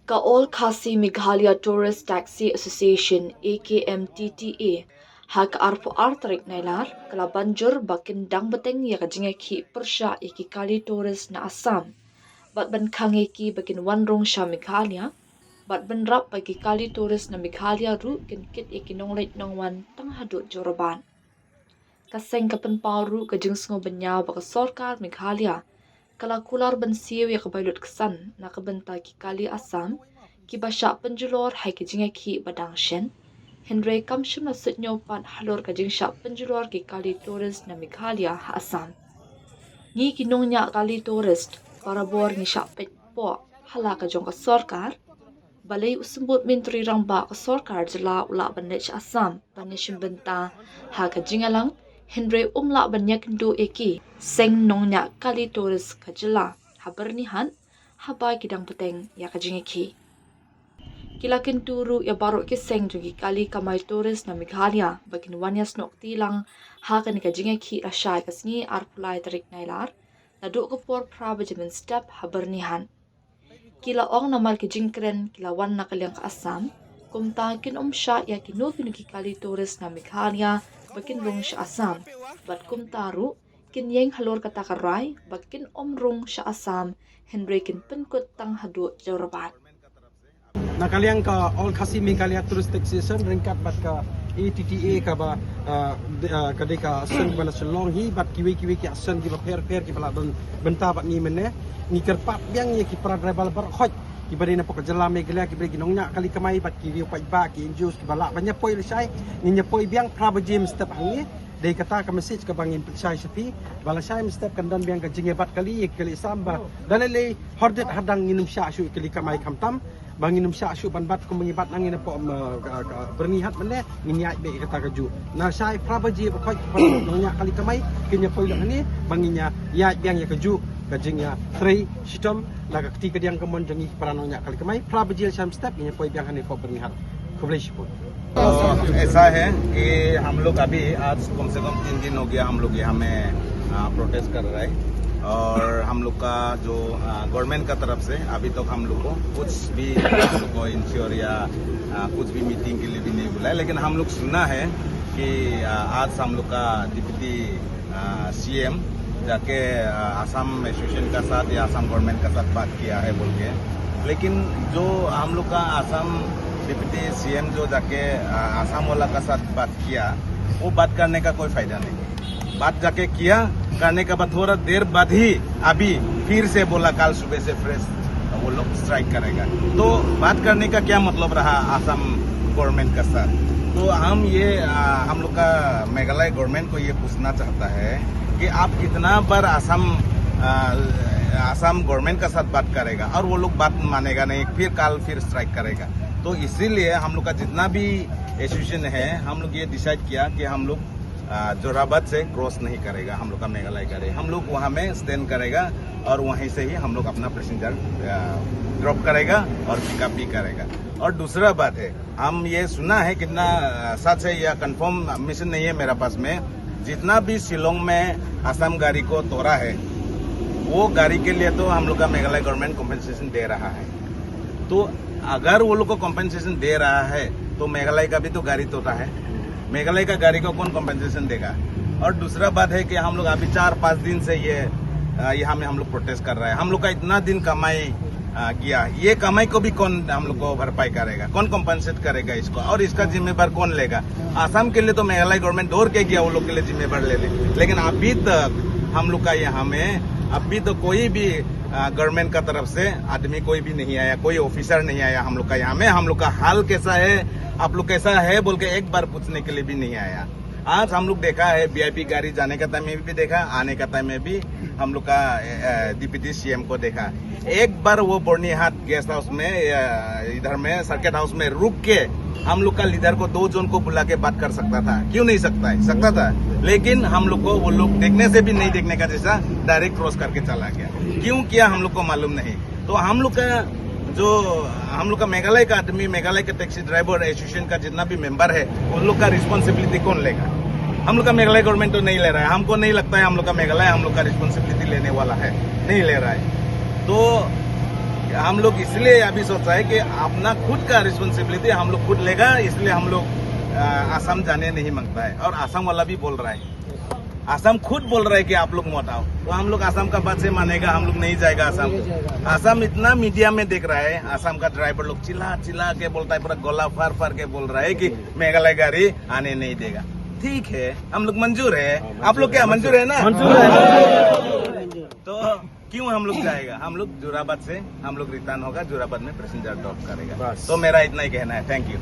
Kaol Khasi Meghalaya Tourist Taxi Association AKMTTA hak arpo artarik nailar kala banjur bakin dang beteng ya kajinga ki persya iki kali tourist na Assam bat ban kange ki bakin wanrong sha Meghalaya bat ban rap bagi kali tourist na Meghalaya ru kin kit iki nonglait nongwan tang hadut joroban kaseng kapan pauru kajing sngo banyaw baka sorkar Meghalaya kala kular ban siw ya kabailut kesan na kabenta ki kali Assam ki basha penjulor hai ki jinga ki badang shen Henry kamshum na sutnyo pan halor ka jingsha penjulor ki kali tourist na Meghalaya ha Assam ni ki nongnya kali tourist para bor ni sha pet po hala ka jong ka sorkar balai usumbut mintri rangba ka sorkar jala ula bandech Assam panishim benta ha ka jingalang Henry umla banyak do eki seng nongnya kali tourist ka jala habernihan habai kidang peteng ya ka jingeki kilakin turu ya baro ki seng jugi kali kamai tourist na Meghalaya bakin wanyas nok tilang ha kan ka jingeki rasai kasni arpulai tarik nailar ladu ko por prabajamin step habernihan kila ong namal ki jingkren kila wan na kalyang ka Assam kumta kin sha ya kinufin ki kali tourist na Meghalaya bakin rong sha Assam bat kumtaru kin yeng halor kata karai bakin rong sha Assam Henry kin penkut tang hadu jawrabat na kaliang ka all Khasi Meghalaya Tourist Association ringkat bat ka ATTA ka ba kadeka sen bana selong hi bat kiwi ki asen ki ba per ki bala benta bat ni menne ni kerpat biang ye ki pra driver bar khoj ki bari na pok jela Meghalaya ki bari ginongnya kali kamai bat ki wi pa ba ki injus ki bala banya poi lisai ni nya poi biang pra bajim step hangi dei kata ka message ka bangin sai sapi bala sai step kan dan biang ka jingebat kali samba dalele hordet hadang nginum sya syu kali kamai kamtam banginum sya syu ban bat ko mengibat nangin po bernihat mene nginyai be kata kaju na sai prabaji khoj nongnya kali kamai kinya poi ni banginya ya biang ya kaju kajingnya 3 sistem laga ketika diang kemon jangi paranongnya kali kamai prabaji sam step kinya poi biang hani po bernihat kubleshipur तो ऐसा है कि हम लोग अभी आज कम से कम 3 दिन हो गया हम लोग यहाँ में प्रोटेस्ट कर रहे हैं और हम लोग का जो गवर्नमेंट का तरफ से अभी तक हम लोग को कुछ भी इंश्योर या कुछ भी मीटिंग के लिए भी नहीं बुलाया लेकिन हम लोग सुना है कि आज हम लोग का डिप्टी सीएम जाके आसाम एसोसिएशन का साथ या आसाम गवर्नमेंट का साथ बात किया है बोल के लेकिन जो हम लोग का आसाम डिप्टी सीएम जो जाके आसाम वाला का साथ बात किया वो बात करने का कोई फायदा नहीं बात जाके किया करने का बाद थोड़ा देर बाद ही अभी फिर से बोला कल सुबह से फ्रेश वो लोग स्ट्राइक करेगा तो बात करने का क्या मतलब रहा आसाम गवर्नमेंट का साथ तो हम लोग का मेघालय गवर्नमेंट को ये पूछना चाहता है कि आप कितना बार आसाम गवर्नमेंट का साथ बात करेगा और वो लोग बात मानेगा नहीं फिर स्ट्राइक करेगा तो इसीलिए हम लोग का जितना भी एसोसिएशन है हम लोग ये डिसाइड किया कि हम लोग जोराबाद से क्रॉस नहीं करेगा हम लोग का मेघालय करेगा हम लोग वहाँ में स्टैंड करेगा और वहीं से ही हम लोग अपना पैसेंजर ड्रॉप करेगा और पिकअप भी करेगा और दूसरा बात है हम ये सुना है कितना सच है या कंफर्म मिशन नहीं है मेरा पास में जितना भी शिलोंग में असम गाड़ी को तोड़ा है वो गाड़ी के लिए तो हम लोग का मेघालय गवर्नमेंट कॉम्पेंसेशन दे रहा है तो अगर वो लोग को कॉम्पेंसेशन दे रहा है तो मेघालय का भी तो गाड़ी तोड़ा है मेघालय का गाड़ी को कौन कॉम्पेंसेशन देगा और दूसरा बात है कि हम लोग अभी 4-5 दिन से यहाँ में हम लोग प्रोटेस्ट कर रहे हैं हम लोग का इतना दिन कमाई किया ये कमाई को भी कौन हम लोग को भरपाई करेगा कौन कॉम्पेंसेट करेगा इसको और इसका जिम्मेदार कौन लेगा आसाम के लिए तो मेघालय गवर्नमेंट दौड़ के गया वो लोग के लिए जिम्मेदार ले लेकिन अभी तक हम लोग का यहाँ में अभी तो कोई भी गवर्नमेंट का तरफ से आदमी कोई भी नहीं आया कोई ऑफिसर नहीं आया हम लोग का यहाँ में हम लोग का हाल कैसा है आप लोग कैसा है बोल के एक बार पूछने के लिए भी नहीं आया आज हम लोग देखा है वीआईपी गाड़ी जाने का टाइम में भी देखा आने का टाइम में भी हम लोग का डिप्टी सीएम को देखा एक बार वो बोर्नीहाट गेस्ट हाउस में इधर में सर्किट हाउस में रुक के हम लोग का लीडर को 2 जन को बुला के बात कर सकता था क्यों नहीं सकता था लेकिन हम लोग को वो लोग देखने से भी नहीं देखने का जैसा डायरेक्ट क्रॉस करके चला गया क्यों किया हम लोग को मालूम नहीं तो हम लोग का मेघालय का आदमी मेघालय के टैक्सी ड्राइवर एसोसिएशन का जितना भी मेंबर है उन लोग का रिस्पॉन्सिबिलिटी कौन लेगा हम लोग का मेघालय गवर्नमेंट तो नहीं ले रहा है हमको नहीं लगता है हम लोग का मेघालय हम लोग का रिस्पॉन्सिबिलिटी लेने वाला है नहीं ले रहा है तो हम लोग इसलिए अभी सोचा है कि अपना खुद का रिस्पॉन्सिबिलिटी हम लोग खुद लेगा, इसलिए हम लोग आसाम जाने नहीं मांगता है। और आसाम वाला भी बोल रहा है, आसाम खुद बोल रहा है कि आप लोग मत आओ, तो हम लोग आसाम का बात से मानेगा, हम लोग नहीं जाएगा आसाम। आसाम इतना मीडिया में देख रहा है, आसाम का ड्राइवर लोग चिल्ला चिल्ला के बोलता है, पूरा गला फाड़ फाड़ के बोल रहा है कि मेघालय गाड़ी आने नहीं देगा। ठीक है, हम लोग मंजूर है, आप लोग क्या मंजूर है ना? मंजूर है। तो क्यों हम लोग जाएगा? हम लोग जोराबाद से हम लोग रिटर्न होगा, जोराबाद में पैसेंजर ड्रॉप करेगा। तो मेरा इतना ही कहना है। Thank you.